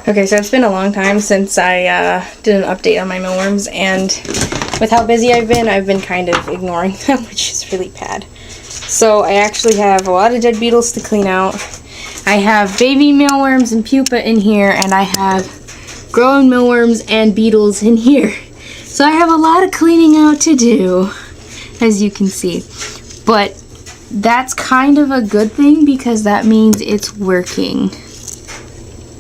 Okay, so it's been a long time since I did an update on my mealworms, and with how busy I've been kind of ignoring them, which is really bad. So I actually have a lot of dead beetles to clean out. I have baby mealworms and pupa in here, and I have grown mealworms and beetles in here. So I have a lot of cleaning out to do, as you can see. But that's kind of a good thing because that means it's working.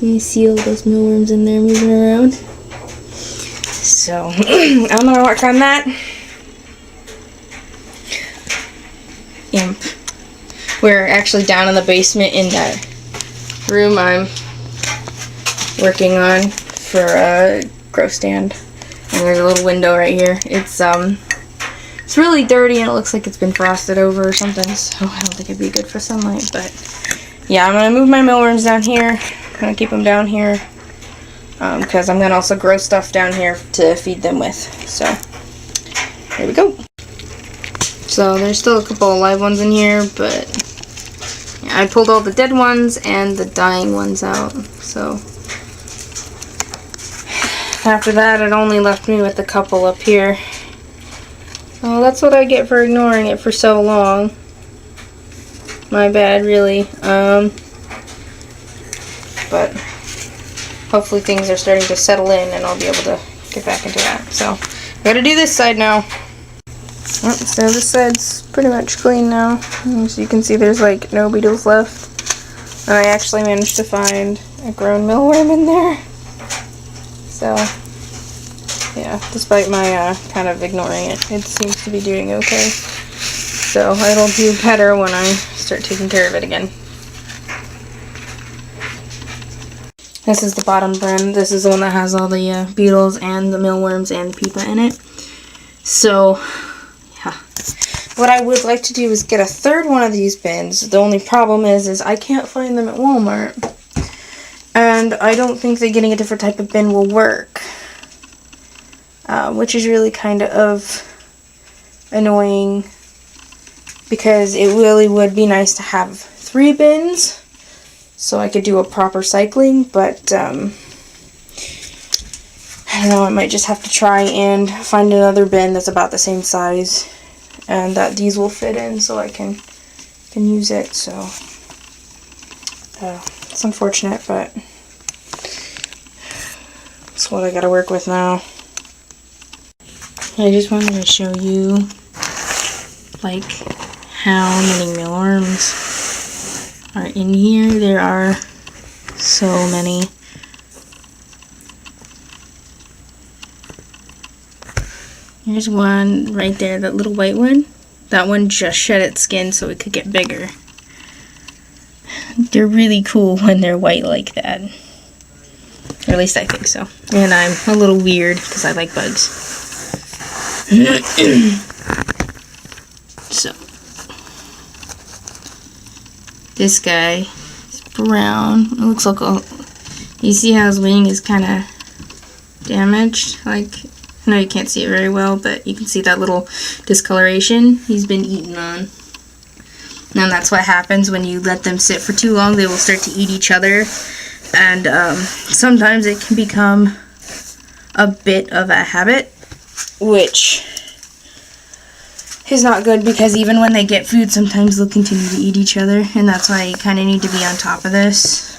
You see all those mealworms in there moving around? So, I'm gonna work on that. Imp. We're actually down in the basement in that room I'm working on for a grow stand. And there's a little window right here. It's really dirty and it looks like it's been frosted over or something, so I don't think it'd be good for sunlight, but yeah, I'm gonna move my mealworms down here. I'm gonna keep them down here because I'm gonna also grow stuff down here to feed them with. So here we go. So there's still a couple of live ones in here, but yeah, I pulled all the dead ones and the dying ones out. So after that, it only left me with a couple up here. So that's what I get for ignoring it for so long. My bad, really. But hopefully things are starting to settle in and I'll be able to get back into that. So I gotta do this side now. Oh, so this side's pretty much clean now. As you can see, there's like no beetles left. And I actually managed to find a grown mealworm in there. So yeah, despite my kind of ignoring it, it seems to be doing okay. So it'll do better when I start taking care of it again. This is the bottom brim. This is the one that has all the beetles and the mealworms and the pupa in it. So, yeah. What I would like to do is get a third one of these bins. The only problem is I can't find them at Walmart. And I don't think that getting a different type of bin will work. Which is really kind of annoying. Because it really would be nice to have 3 bins. So I could do a proper cycling, but I don't know, I might just have to try and find another bin that's about the same size and that these will fit in so I can use it. So it's unfortunate, but it's what I gotta work with now. I just wanted to show you like how many mealworms are in here. There are so many. Here's one right there, that little white one. That one just shed its skin so it could get bigger. They're really cool when they're white like that. Or at least I think so. And I'm a little weird because I like bugs. So this guy is brown. It looks like you see how his wing is kind of damaged. Like, I know you can't see it very well, but you can see that little discoloration. He's been eaten on. And that's what happens when you let them sit for too long. They will start to eat each other. And sometimes it can become a bit of a habit, which is not good because even when they get food, sometimes they'll continue to eat each other, and that's why you kind of need to be on top of this,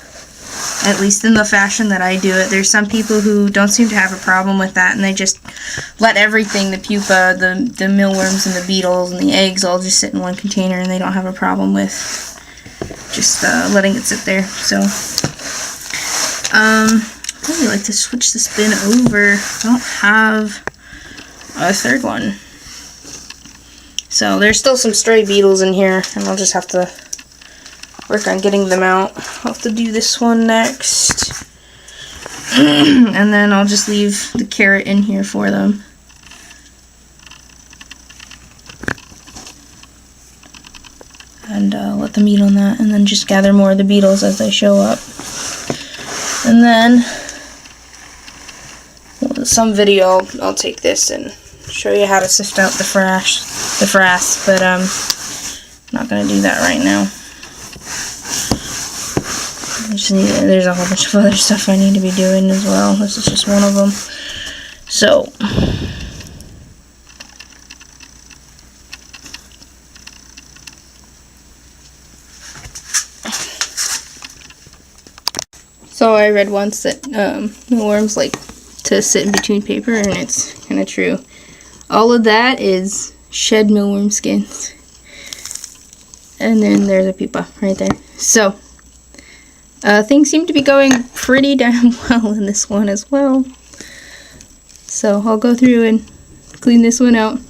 at least in the fashion that I do it. There's some people who don't seem to have a problem with that, and they just let everything, the pupa, the mealworms, and the beetles, and the eggs all just sit in one container, and they don't have a problem with just letting it sit there. So, I'd really like to switch this bin over. I don't have a third one. So there's still some stray beetles in here, and I'll just have to work on getting them out. I'll have to do this one next. And then I'll just leave the carrot in here for them. And let them eat on that, and then just gather more of the beetles as they show up. And then, some video, I'll take this and show you how to sift out the frass, but I'm not going to do that right now. there's a whole bunch of other stuff I need to be doing as well. This is just one of them. So, I read once that mealworms like to sit in between paper, and it's kind of true. All of that is shed mealworm skins. And then there's a pupa right there. So, things seem to be going pretty damn well in this one as well. So, I'll go through and clean this one out.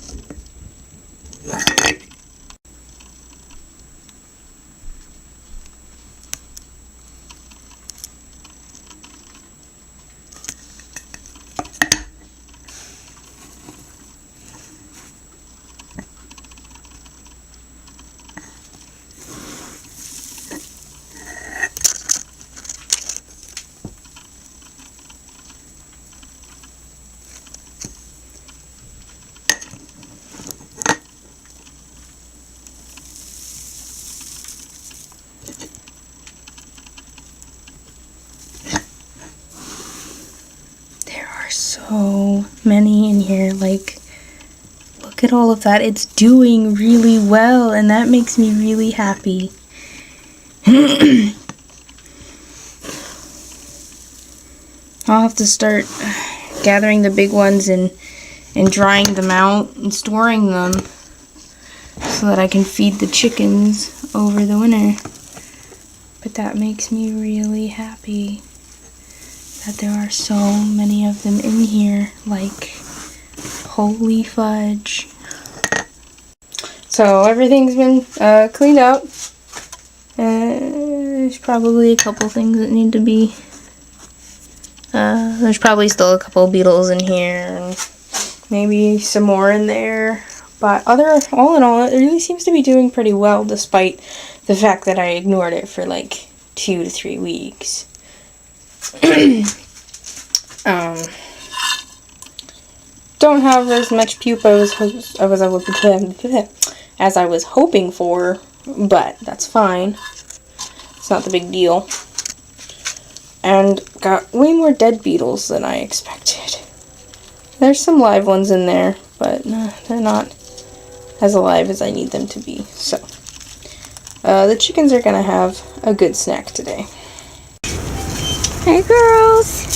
So many in here, like, look at all of that. It's doing really well, and that makes me really happy. I'll have to start gathering the big ones and drying them out and storing them so that I can feed the chickens over the winter. But that makes me really happy that there are so many of them in here, like, holy fudge. So everything's been cleaned out. There's probably a couple things that need to be, there's probably still a couple beetles in here, and maybe some more in there. But all in all, it really seems to be doing pretty well, despite the fact that I ignored it for like 2 to 3 weeks. Don't have as much pupa as I was hoping for, but that's fine. It's not the big deal. And got way more dead beetles than I expected. There's some live ones in there, but they're not as alive as I need them to be. So, the chickens are gonna have a good snack today. Hey girls!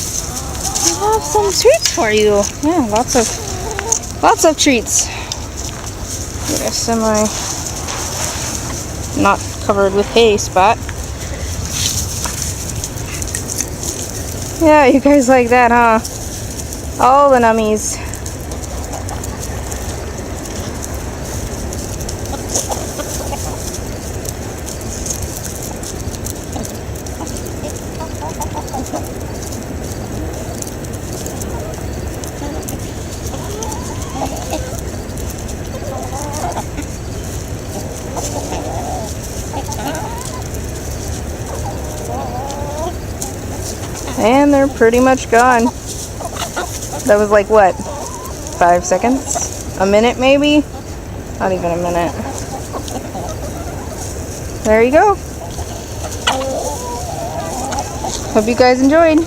I have some treats for you. Yeah, lots of treats. Get a semi not covered with hay spot. Yeah, you guys like that, huh? All the nummies. And they're pretty much gone. That was like, what, 5 seconds? A minute maybe? Not even a minute. There you go. Hope you guys enjoyed.